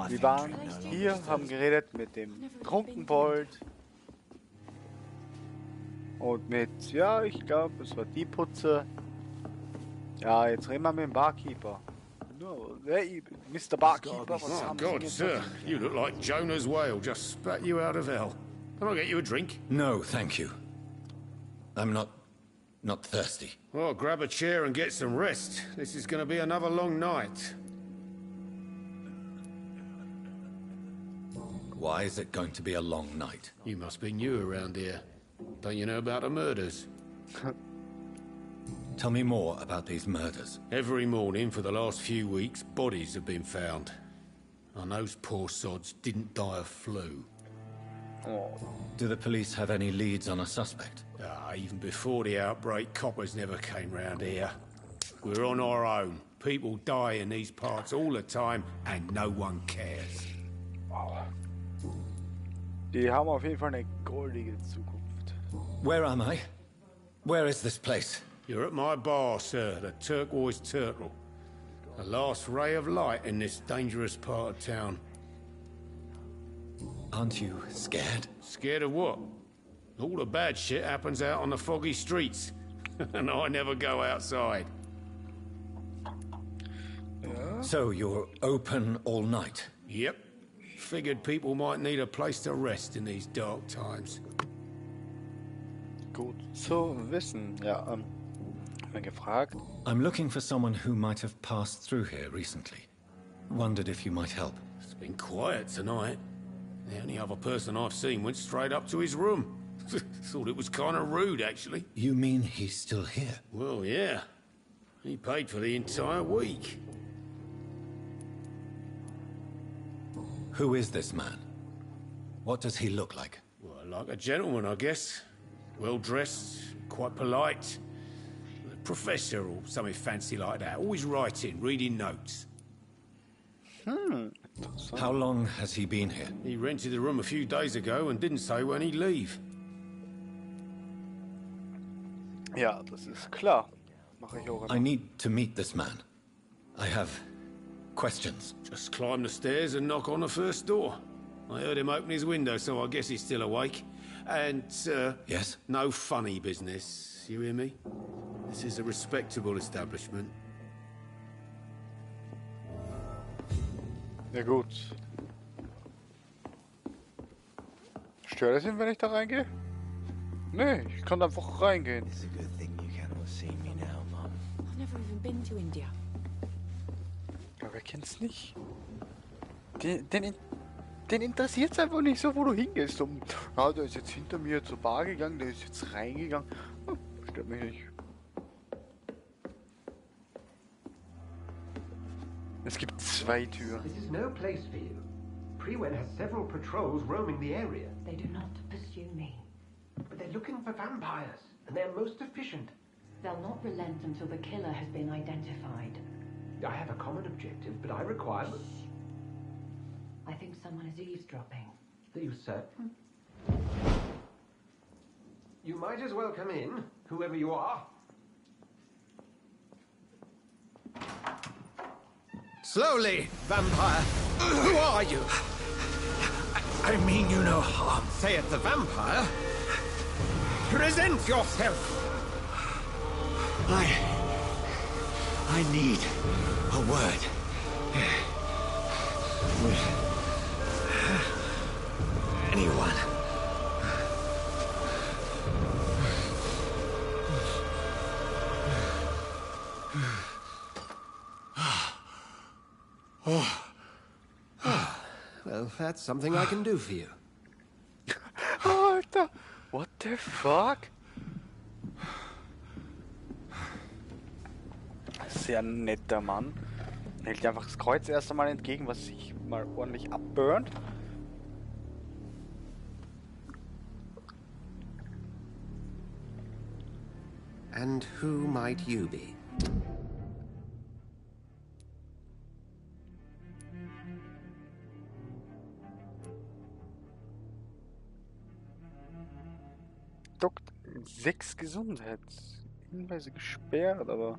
Wir waren hier, haben geredet mit dem Trunkenbold und mit, ja, ich glaube, es war die Putze. Ja, jetzt reden wir mit dem Barkeeper. No, hey, Mr. Barkeeper, was Oh haben God, Sie sir, jetzt? you look like Jonah's whale just spat you out of hell. Can I get you a drink? No, thank you. I'm not thirsty. Well, grab a chair and get some rest. This is going to be another long night. Why is it going to be a long night? You must be new around here. Don't you know about the murders? Tell me more about these murders. Every morning for the last few weeks, bodies have been found. And those poor sods didn't die of flu. Oh. Do the police have any leads on a suspect? Even before the outbreak, coppers never came round here. We're on our own. People die in these parts all the time, and no one cares. Wow. Die haben auf jeden Fall eine goldige Zukunft. Where am I? Where is this place? You're at my bar, sir, the Turquoise Turtle. The last ray of light in this dangerous part of town. Aren't you scared? Scared of what? All the bad shit happens out on the foggy streets. And I never go outside. Ja. So you're open all night? Yep. Figured people might need a place to rest in these dark times. Gut zu wissen. Ja, hab mich gefragt. I'm looking for someone who might have passed through here recently. Wondered if you might help. It's been quiet tonight. The only other person I've seen went straight up to his room. Thought it was kind of rude, actually. You mean he's still here? Well, yeah. He paid for the entire week. Who is this man? What does he look like? Well, like a gentleman, I guess. Well-dressed, quite polite. A professor or something fancy like that. Always writing, reading notes. How long has he been here? He rented the room a few days ago and didn't say when he'd leave. Ja, das ist klar. Mache ich auch I immer. need to meet this man. I have questions. Just climb the stairs and knock on the first door. I heard him open his window, so I guess he's still awake. And, Yes? no funny business. You hear me? This is a respectable establishment. Ja gut. Stört es ihn, wenn ich da reingehe? Nee, ich kann einfach reingehen. It's a good thing you cannot see me now, Mum. I've never even been to India. Ja, wer kennt's nicht? Den interessiert's einfach nicht so, wo du hingehst. Ja, der ist jetzt hinter mir zur Bar gegangen, der ist jetzt reingegangen. Stört mich nicht. Es gibt 2 Türen. This is no place for you. Prewen has several patrols roaming the area. They do not pursue me. But they're looking for vampires, and they're most efficient. They'll not relent until the killer has been identified. I have a common objective, but I require... I think someone is eavesdropping. Are you certain? You might as well come in, whoever you are. Slowly, vampire! Who are you? I mean you no harm. Say it's a vampire. Present yourself! I need a word. With anyone. Well, that's something I can do for you. Alter, what the fuck? Sehr netter Mann. Hält dir einfach das Kreuz erst einmal entgegen, was sich mal ordentlich abburnt. And who might you be? Dockt 6 Gesundheit. Hinweise gesperrt, aber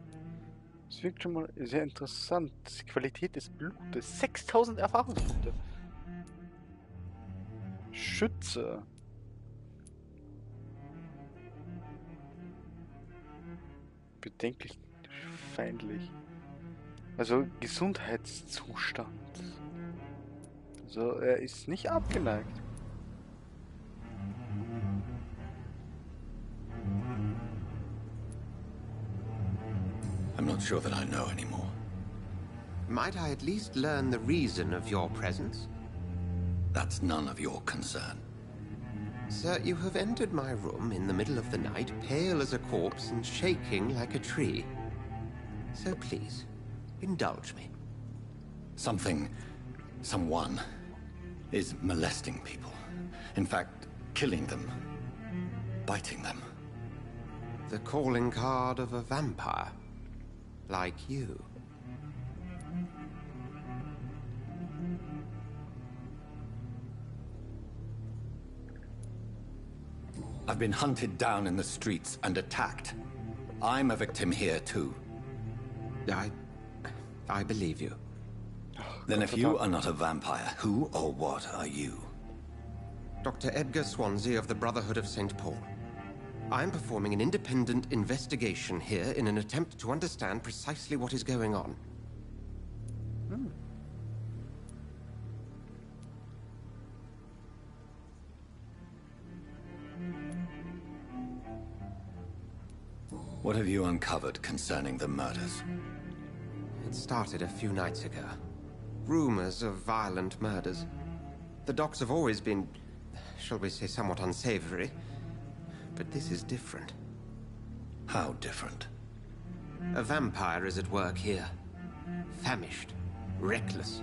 Das wirkt schon mal sehr interessant. Die Qualität des Blutes. 6000 Erfahrungspunkte. Schütze. Bedenklich feindlich. Also Gesundheitszustand. Also er ist nicht abgeneigt. I'm not sure that I know anymore. Might I at least learn the reason of your presence? That's none of your concern. Sir, you have entered my room in the middle of the night, pale as a corpse and shaking like a tree. So please, indulge me. Someone is molesting people. In fact, killing them. Biting them. The calling card of a vampire. Like you. I've been hunted down in the streets and attacked. I'm a victim here too. I believe you. Then if you are not a vampire, who or what are you? Dr. Edgar Swansea of the Brotherhood of St. Paul. I'm performing an independent investigation here in an attempt to understand precisely what is going on. What have you uncovered concerning the murders? It started a few nights ago. Rumors of violent murders. The docs have always been, shall we say, somewhat unsavory. But this is different. How different? A vampire is at work here. Famished. Reckless.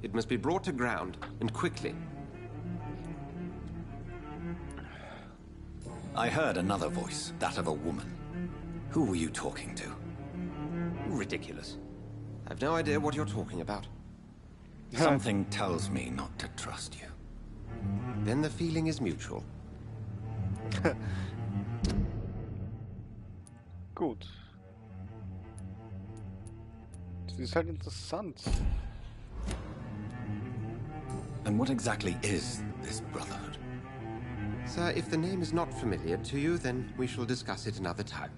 It must be brought to ground, and quickly. I heard another voice, that of a woman. Who were you talking to? Ridiculous. I've no idea what you're talking about. Something tells me not to trust you. Then the feeling is mutual. Gut. Das ist halt interessant. And what exactly is this brotherhood? Sir, if the name is not familiar to you, then we shall discuss it another time.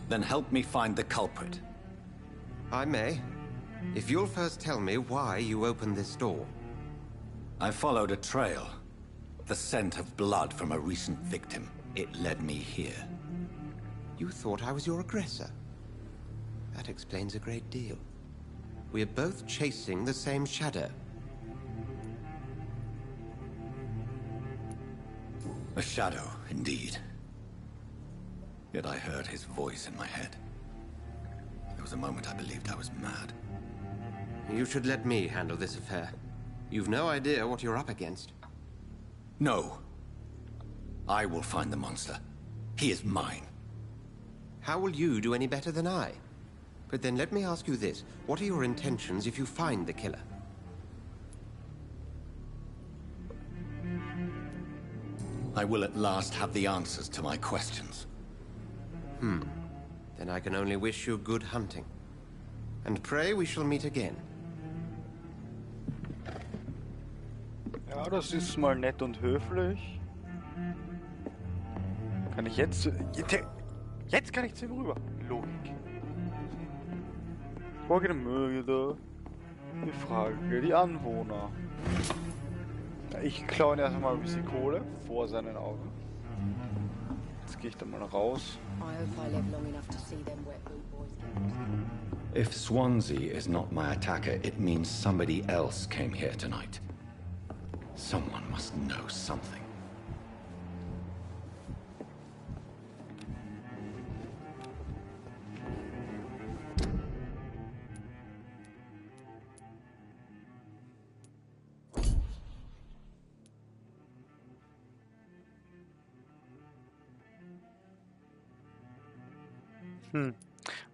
Then help me find the culprit. I may. If you'll first tell me why you opened this door. I followed a trail. The scent of blood from a recent victim. It led me here. You thought I was your aggressor. That explains a great deal. We are both chasing the same shadow. A shadow, indeed. Yet I heard his voice in my head. There was a moment I believed I was mad. You should let me handle this affair. You've no idea what you're up against. No. I will find the monster. He is mine. How will you do any better than I? But then let me ask you this. What are your intentions if you find the killer? I will at last have the answers to my questions. Then I can only wish you good hunting. And pray we shall meet again. Ja, das ist mal nett und höflich. Kann ich jetzt... Jetzt kann ich zu ihm rüber. Logik. Folgende Mörder. Die Frage, die Anwohner. Ja, ich klaue ihn erstmal ein bisschen Kohle vor seinen Augen. Jetzt gehe ich da mal raus. If Swansea is not my attacker, it means somebody else came here tonight. Someone must know something.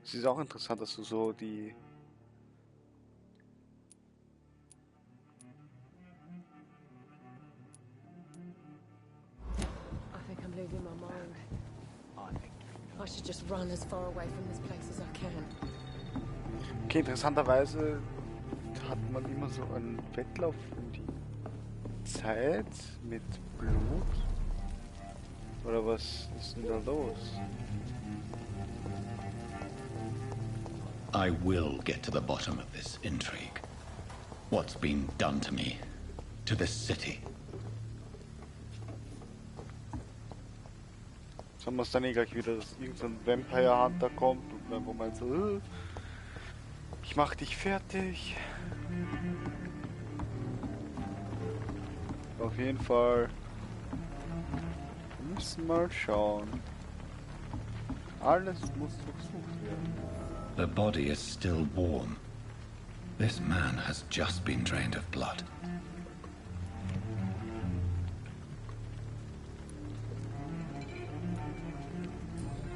Es ist auch interessant, dass du so die... I think I'm losing my mind. I should just run as far away from this place as I can. Okay, interessanterweise hat man immer so einen Wettlauf um die Zeit mit Blut. Oder was ist denn da los? I will get to the bottom of this intrigue. What's been done to me, to this city. Sagen wir es dann gleich wieder, dass irgendein Vampire Hunter kommt und einfach mal so, ich mach dich fertig. Auf jeden Fall. Wir müssen mal schauen. Alles muss durchsucht werden. The body is still warm. This man has just been drained of blood.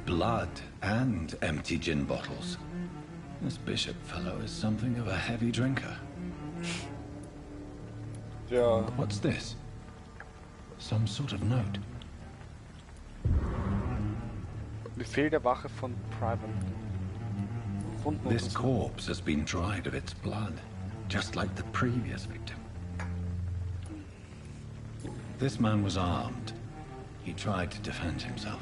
Blood and empty gin bottles. This bishop fellow is something of a heavy drinker. Ja. What's this? Some sort of note. Befehl der Wache von Private. This corpse has been dried of its blood, just like the previous victim. This man was armed. He tried to defend himself.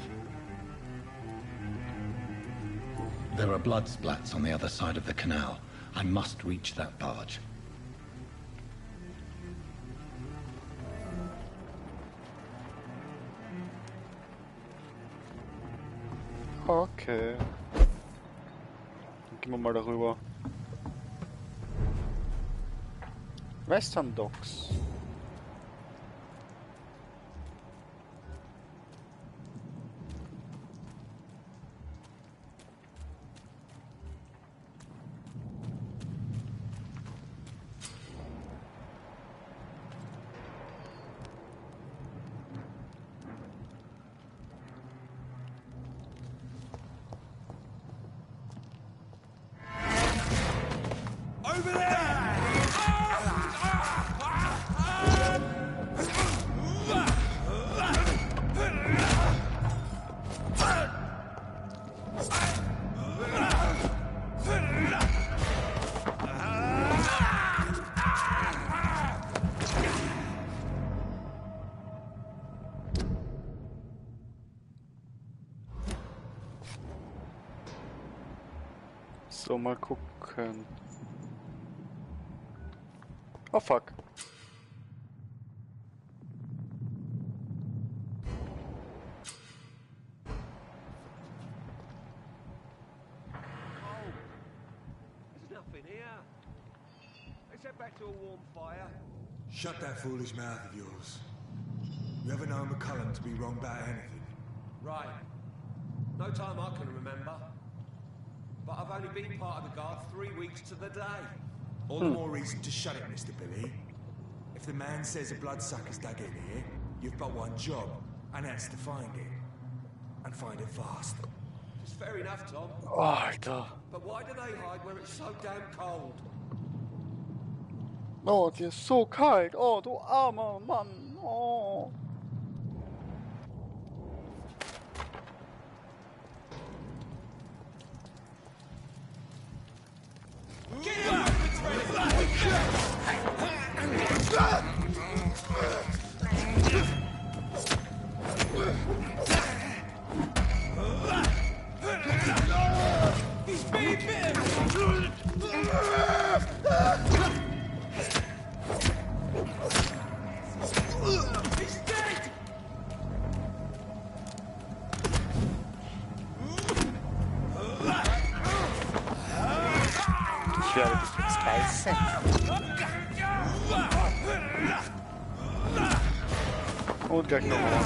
There are blood splats on the other side of the canal. I must reach that barge. Okay. Dann gehen wir mal darüber. Western Docks. So, mal gucken. Oh fuck. There's nothing here. Let's head back to a warm fire. Shut that foolish mouth of yours. You ever known McCullum to be wrong about anything? Right. No time I can remember. But I've only been part of the guard 3 weeks to the day. All the more reason to shut it, Mr. Billy. If the man says a bloodsucker's dug in here, you've but one job, and that's to find it. And find it fast. It's fair enough, Tom. Alter. But why do they hide where it's so damn cold? Oh, dir ist so kalt. Oh, du armer Mann. Oh. Ich werde dich jetzt beißen. Und gleich nochmal.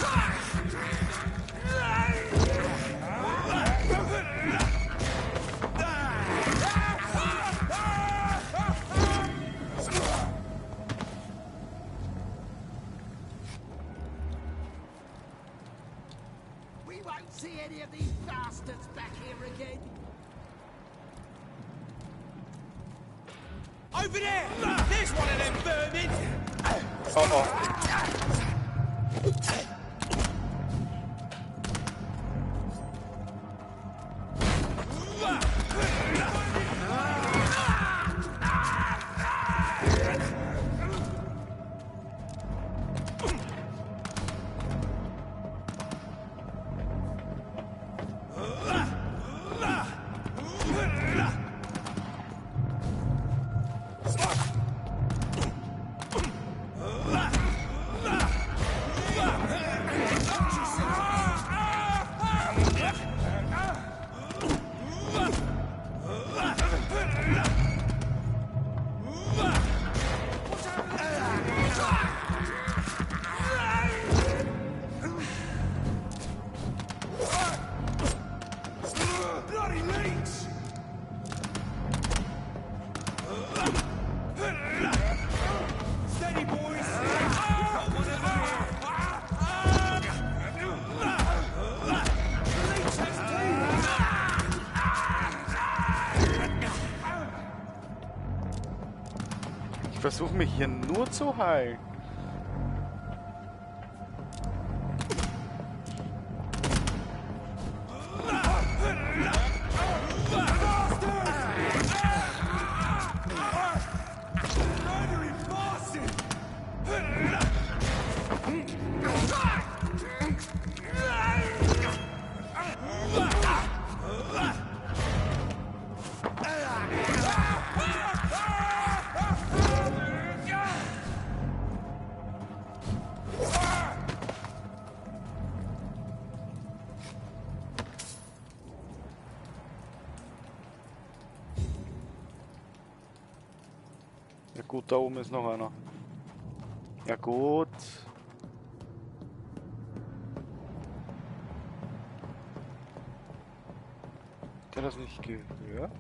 We won't see any of these bastards back here again. Over there! There's one of them vermin! Oh. Ich versuche mich hier nur zu heilen. Ja gut, da oben ist noch einer. Ja gut. Hat er das nicht gehört?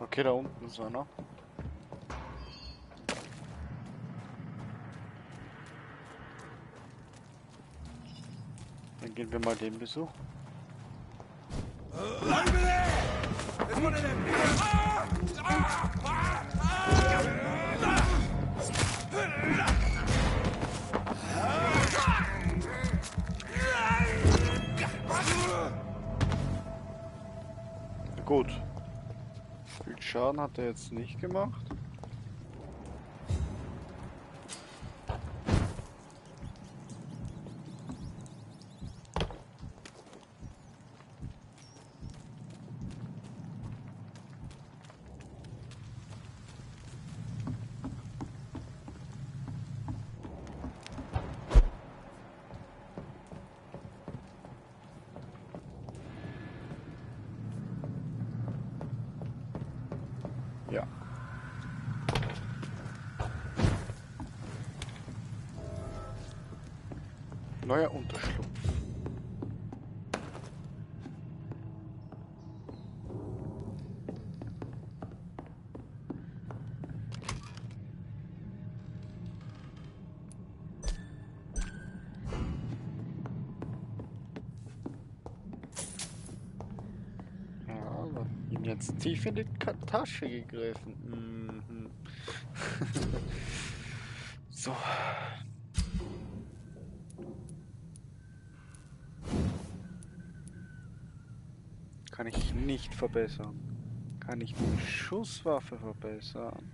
Okay, da unten ist einer. Dann gehen wir mal den besuchen. Gut. Viel Schaden hat er jetzt nicht gemacht. Ja. Neuer Unterschlupf. Ja, ihm jetzt tief in die Tasche gegriffen. Mhm. So. Kann ich nicht verbessern. Kann ich die Schusswaffe verbessern?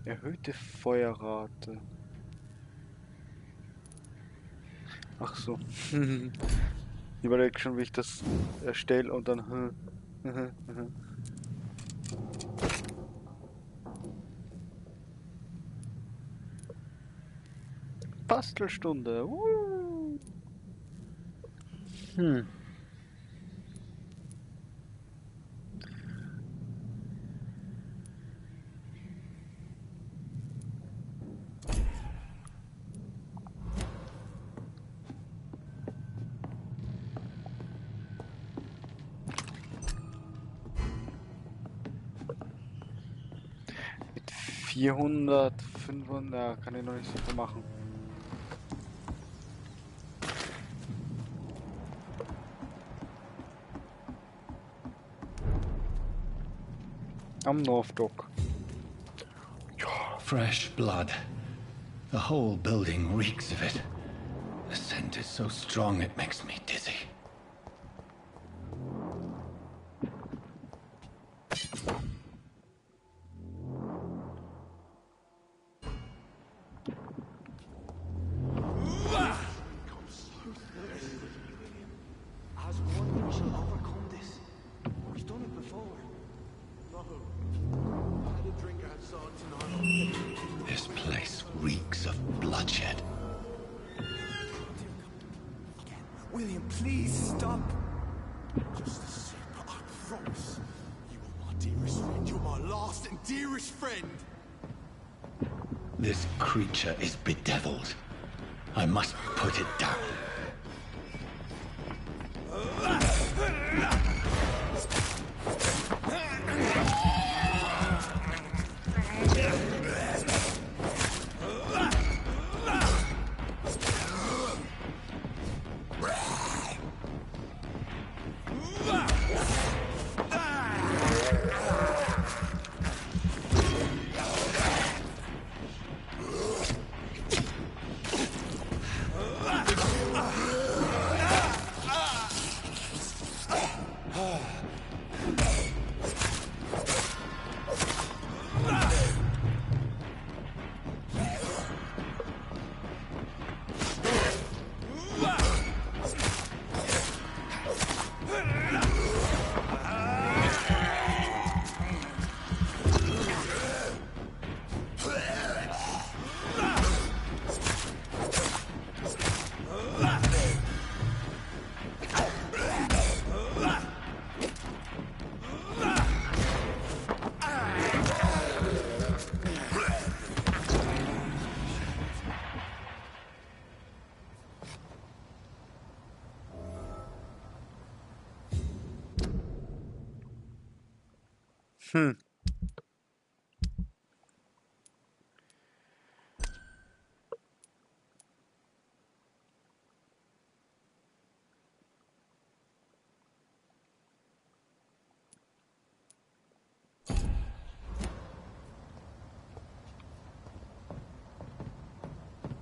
Erhöhte Feuerrate. Ach so. Ich überlege schon, wie ich das erstelle und dann. Bastelstunde. Mit 400, 500, kann ich noch nicht so viel machen. Am North Dock. Fresh blood. The whole building reeks of it. The scent is so strong it makes me dizzy. As one we shall overcome this. We've done it before. No. I had a drink outside tonight. This place please stop. Just a sip, I promise. You are my dearest friend. You're my last and dearest friend. This creature is bedeviled. I must put it down.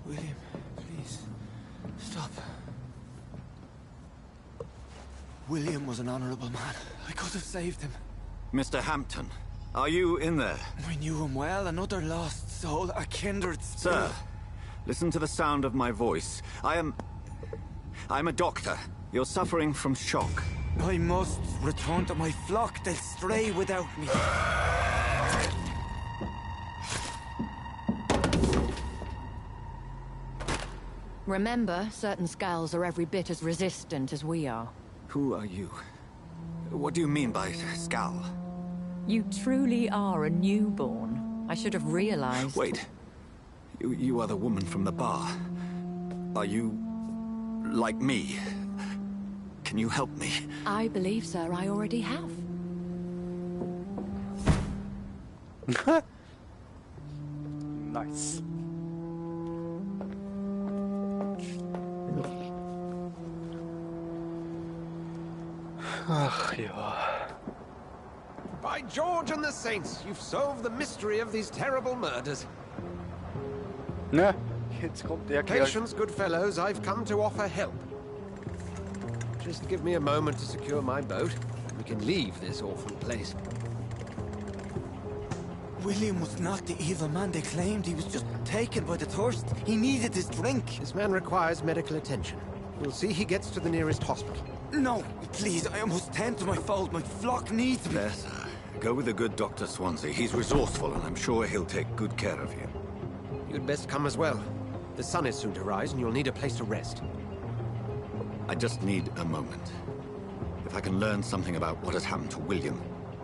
William, please, stop. William was an honorable man. I could have saved him. Mr. Hampton, are you in there? I knew him well, another lost soul, a kindred spirit. Sir, listen to the sound of my voice. I'm a doctor. You're suffering from shock. I must return to my flock. They'll stray without me. Remember, certain skulls are every bit as resistant as we are. Who are you? What do you mean by skull? You truly are a newborn. I should have realized. Wait. You are the woman from the bar. Are you like me? Can you help me? I believe, sir, I already have. Nice. Ach ja. By George and the Saints, you've solved the mystery of these terrible murders. Na, jetzt kommt der Kerl. Patience, good fellows, I've come to offer help. Just give me a moment to secure my boat. We can leave this awful place. William was not the evil man they claimed. He was just taken by the thirst. He needed his drink. This man requires medical attention. We'll see he gets to the nearest hospital. No, please, I must tend to my fold. My flock needs me. There, sir. Go with the good Dr. Swansea. He's resourceful, and I'm sure he'll take good care of you. You'd best come as well. The sun is soon to rise, and you'll need a place to rest. I just need a moment. If I can learn something about what has happened to William,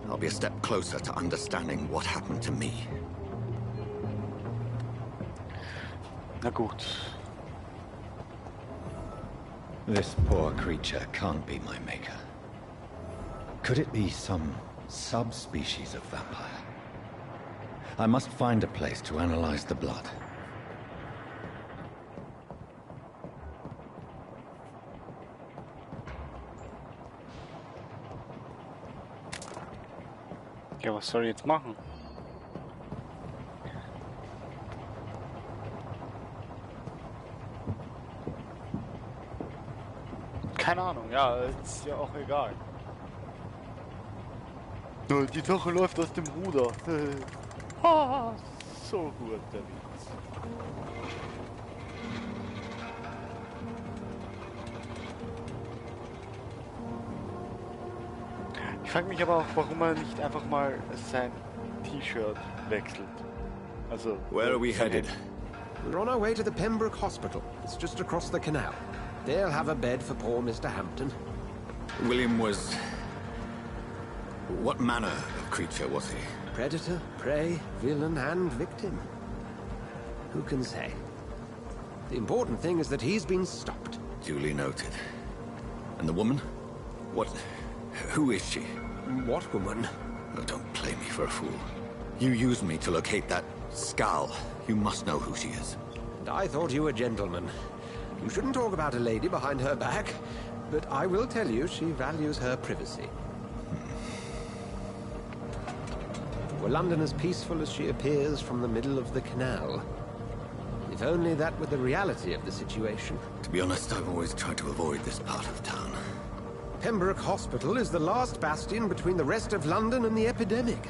I'll be a step closer to understanding what happened to me. Na gut. This poor creature can't be my maker. Could it be some subspecies of vampire? I must find a place to analyze the blood. Ja, was soll ich jetzt machen? Keine Ahnung, ja, ist ja auch egal. Die Sache läuft aus dem Ruder. Ha, so gut, der Witz. Ich frage mich aber auch, warum er nicht einfach mal sein T-Shirt wechselt. Also, Where are we headed? We're on our way to the Pembroke Hospital. It's just across the canal. They'll have a bed for poor Mr. Hampton. William was... What manner of creature was he? Predator, prey, villain, and victim. Who can say? The important thing is that he's been stopped. Duly noted. And the woman? What... who is she? What woman? Oh, don't play me for a fool. You used me to locate that skull. You must know who she is. And I thought you a gentleman. You shouldn't talk about a lady behind her back, but I will tell you she values her privacy. Were London as peaceful as she appears from the middle of the canal? If only that were the reality of the situation. To be honest, I've always tried to avoid this part of town. Pembroke Hospital is the last bastion between the rest of London and the epidemic.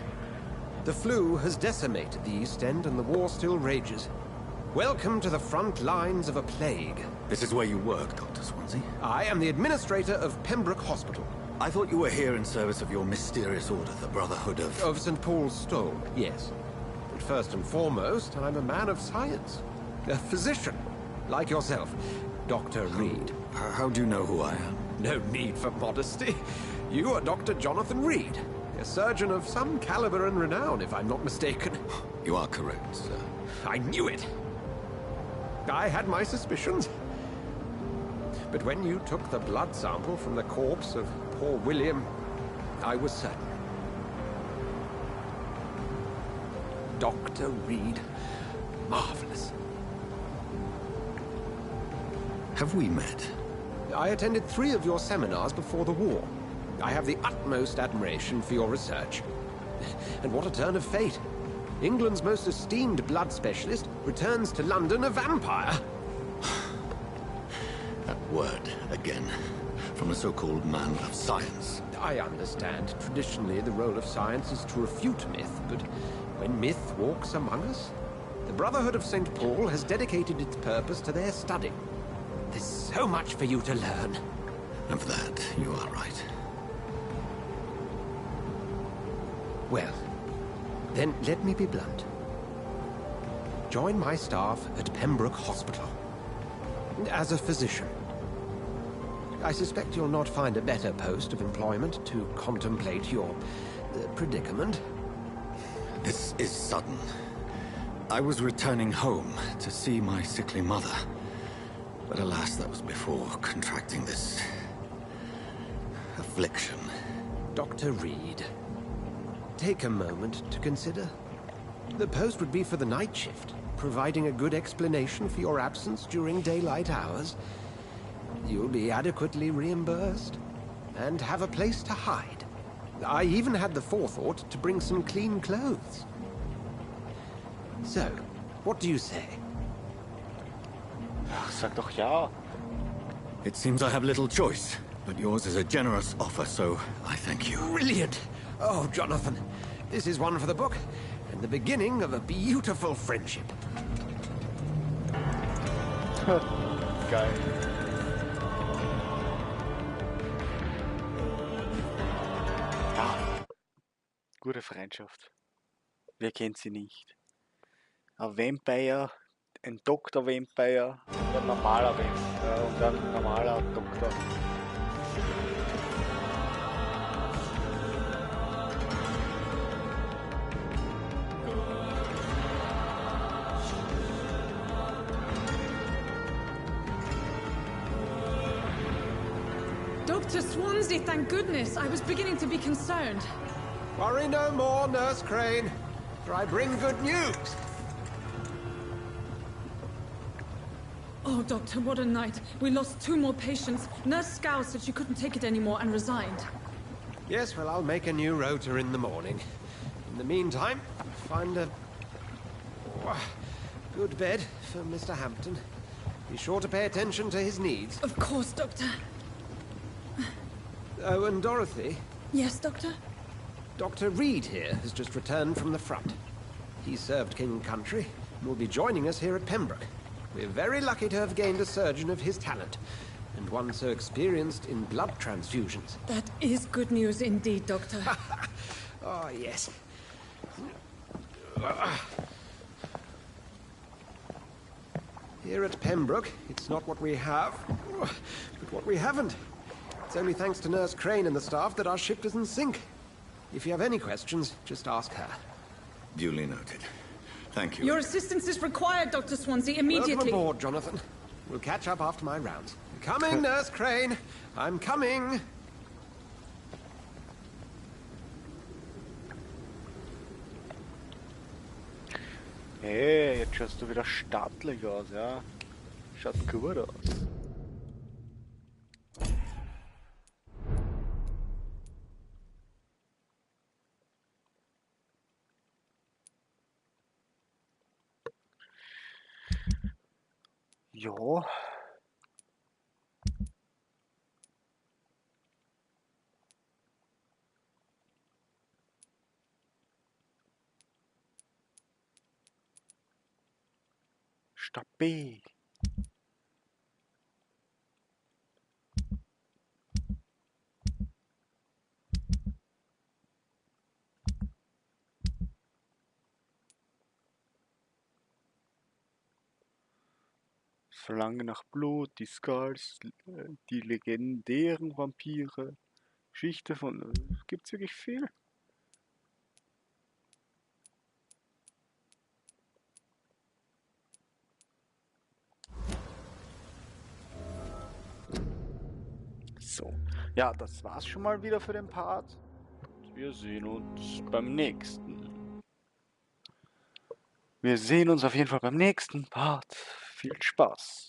The flu has decimated the East End and the war still rages. Welcome to the front lines of a plague. This is where you work, Dr. Swansea? I am the administrator of Pembroke Hospital. I thought you were here in service of your mysterious order, the Brotherhood of... Of St. Paul's Stole, yes. But first and foremost, I'm a man of science. A physician, like yourself, Dr. Reed. How do you know who I am? No need for modesty. You are Dr. Jonathan Reed, a surgeon of some caliber and renown, if I'm not mistaken. You are correct, sir. I knew it! I had my suspicions. But when you took the blood sample from the corpse of poor William, I was certain. Dr. Reed. Marvelous. Have we met? I attended 3 of your seminars before the war. I have the utmost admiration for your research. And what a turn of fate. England's most esteemed blood specialist returns to London a vampire. That word, again. From a so-called man of science. I understand. Traditionally, the role of science is to refute myth, but when myth walks among us, the Brotherhood of St. Paul has dedicated its purpose to their study. There's so much for you to learn. Of that, you are right. Well, then let me be blunt. Join my staff at Pembroke Hospital. As a physician. I suspect you'll not find a better post of employment to contemplate your predicament. This is sudden. I was returning home to see my sickly mother. But alas, that was before contracting this... affliction. Dr. Reed, take a moment to consider. The post would be for the night shift, providing a good explanation for your absence during daylight hours. You'll be adequately reimbursed, and have a place to hide. I even had the forethought to bring some clean clothes. So, what do you say? Sag doch ja. It seems I have little choice, but yours is a generous offer, so I thank you. Brilliant! Oh, Jonathan, this is one for the book, and the beginning of a beautiful friendship. Geil. Ja, gute Freundschaft. Wer kennt sie nicht? Ein Vampire, ein Dr. Vampire, ein normaler Vampire und ein normaler Doktor. Dr. Swansea, thank goodness. I was beginning to be concerned. Worry no more, Nurse Crane, for I bring good news. Oh, Doctor, what a night. We lost 2 more patients. Nurse Scow said she couldn't take it anymore and resigned. Yes, well, I'll make a new rota in the morning. In the meantime, find a good bed for Mr. Hampton. Be sure to pay attention to his needs. Of course, Doctor. Oh, and Dorothy? Yes, Doctor? Dr. Reed here has just returned from the front. He served King and Country and will be joining us here at Pembroke. We're very lucky to have gained a surgeon of his talent, and one so experienced in blood transfusions. That is good news indeed, Doctor. Oh, yes. Here at Pembroke, it's not what we have, But what we haven't. It's only thanks to Nurse Crane and the staff that our ship doesn't sink. If you have any questions, just ask her. Duly noted. Thank you. Your assistance is required, Dr. Swansea, immediately. Welcome aboard, Jonathan. We'll catch up after my rounds. Coming, Nurse Crane. I'm coming. Hey, jetzt schaust du wieder stattlich aus, ja? Schaut gut aus. Ja. Stabil. Verlangen nach Blut, die Skulls, die legendären Vampire, Geschichte von... Gibt's wirklich viel? So, ja, das war's schon mal wieder für den Part. Wir sehen uns beim nächsten. Wir sehen uns auf jeden Fall beim nächsten Part. Viel Spaß.